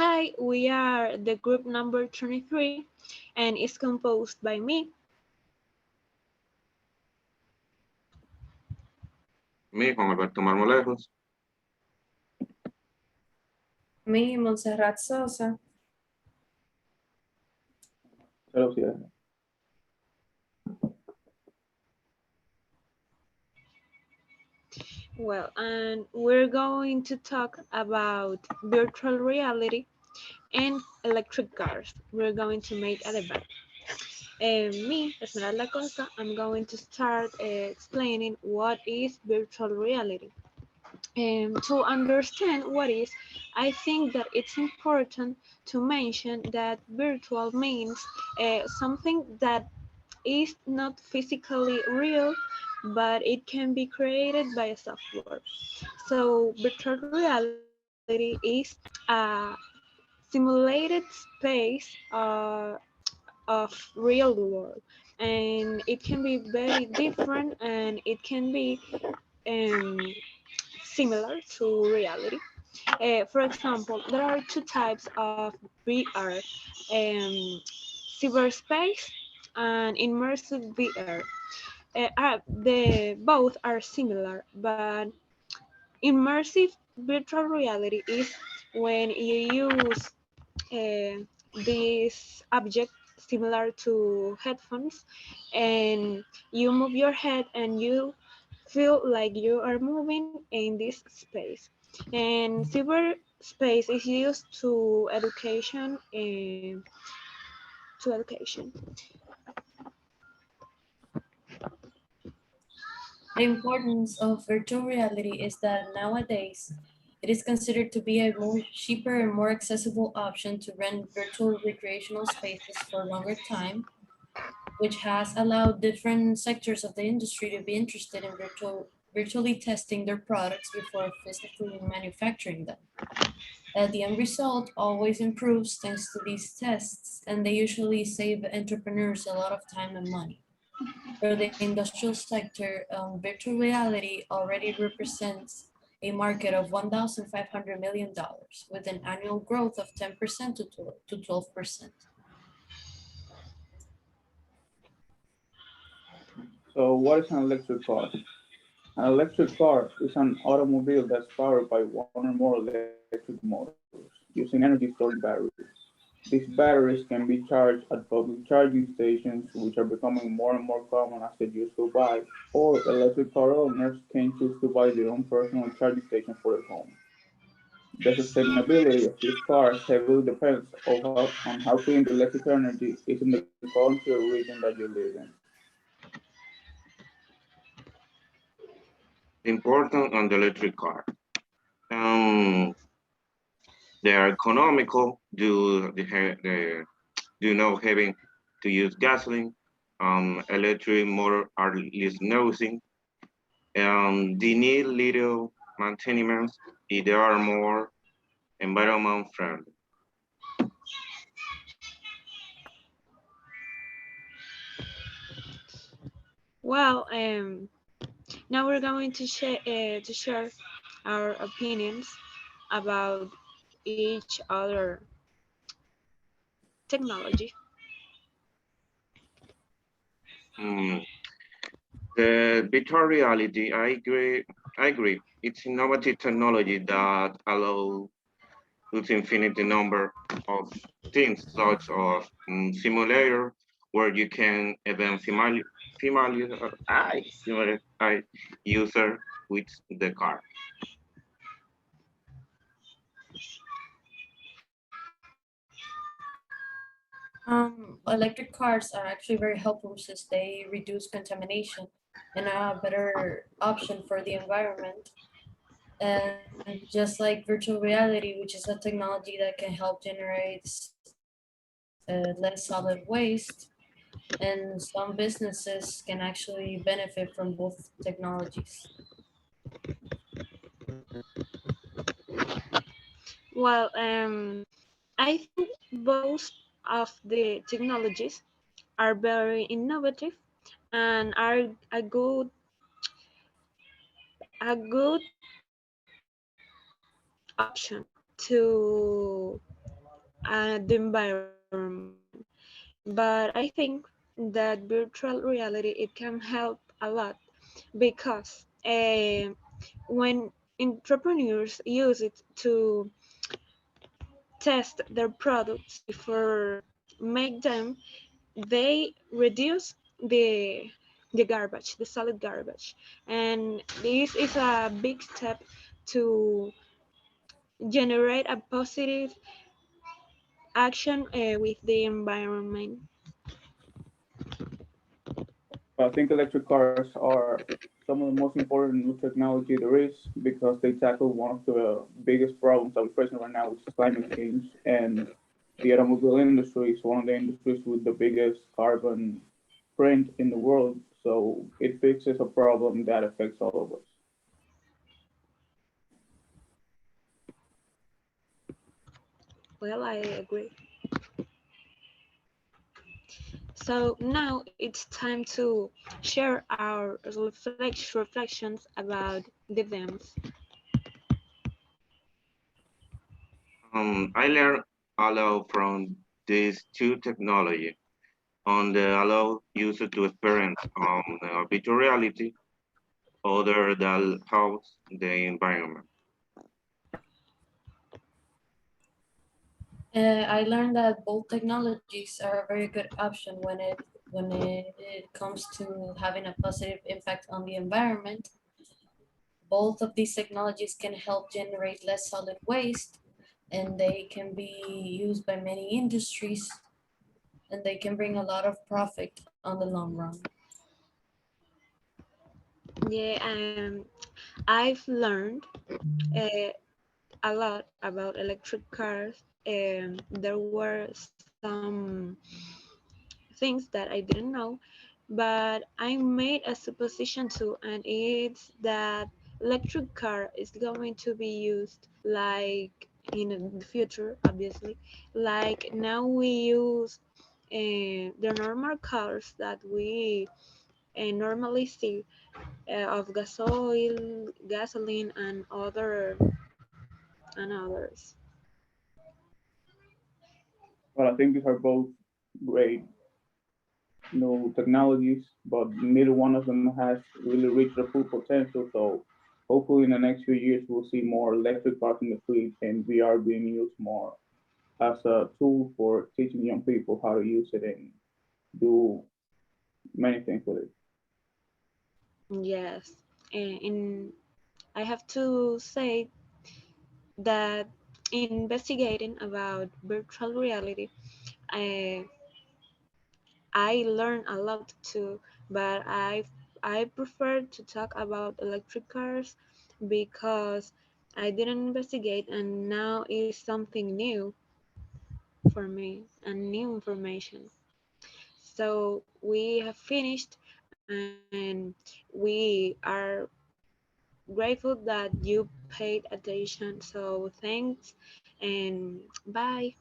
Hi, we are the group number 23 and it's composed by me. Me, Juan Alberto Marmolejos. Me, Montserrat Sosa. Well, and we're going to talk about virtual reality and electric cars. We're going to make a debate. Me, Esmeralda Costa, I'm going to start explaining what is virtual reality. To understand what is, I think that it's important to mention that virtual means something that is not physically real, but it can be created by a software. So virtual reality is a simulated space of real world, and it can be very different and it can be um, similar to reality. For example, there are two types of VR, cyberspace and immersive VR. The both are similar, but immersive virtual reality is when you use uh, this object similar to headphones and you move your head and you feel like you are moving in this space. And cyberspace is used to education. The importance of virtual reality is that nowadays it is considered to be a more cheaper and more accessible option to rent virtual recreational spaces for a longer time, which has allowed different sectors of the industry to be interested in virtually testing their products before physically manufacturing them. The end result always improves thanks to these tests, and they usually save entrepreneurs a lot of time and money. For the industrial sector, virtual reality already represents a market of $1,500 million with an annual growth of 10% to 12%. So what is an electric car? An electric car is an automobile that's powered by one or more electric motors using energy storage batteries. These batteries can be charged at public charging stations, which are becoming more and more common as the years go by, or electric car owners can choose to buy their own personal charging station for their home. The sustainability of these cars heavily depends on how clean the electric energy is in the country or region that you live in. Important on the electric car. Um, they are economical do not having to use gasoline. Electric motor are less noisy. They need little maintenance. They are more environment friendly. Well, now we're going to share our opinions about each other technology. Mm, the virtual reality, I agree. It's innovative technology that allow its infinite number of things, such as simulator, where you can even familiarize user with the car. Electric cars are actually very helpful since they reduce contamination and are a better option for the environment. And just like virtual reality, which is a technology that can help generate less solid waste, and some businesses can actually benefit from both technologies. Well, I think both of the technologies are very innovative and are a good option to the environment. But I think that virtual reality it can help a lot because when entrepreneurs use it to test their products before make them, they reduce the garbage, the solid garbage, and this is a big step to generate a positive action with the environment. I think electric cars are some of the most important new technology there is because they tackle one of the biggest problems that we're facing right now, which is climate change. And the automobile industry is one of the industries with the biggest carbon print in the world. So it fixes a problem that affects all of us. Well, I agree. So now it's time to share our reflections about the themes. I learned a lot from these two technology on the allow user to experience virtual reality other than helps the environment. I learned that both technologies are a very good option when it comes to having a positive impact on the environment. Both of these technologies can help generate less solid waste, and they can be used by many industries, and they can bring a lot of profit on the long run. Yeah, I've learned uh, a lot about electric cars. There were some things that I didn't know, but I made a supposition too, and it's that electric car is going to be used like in the future, obviously. Like now we use the normal cars that we normally see of gasoline, and others. But I think these are both great new technologies, but neither one of them has really reached their full potential. So hopefully in the next few years, we'll see more electric cars in the fleet and VR being used more as a tool for teaching young people how to use it and do many things with it. Yes, and I have to say that investigating about virtual reality, I I learned a lot too, but I prefer to talk about electric cars because I didn't investigate and now is something new for me and new information. So we have finished and we are grateful that you paid attention. So thanks and bye.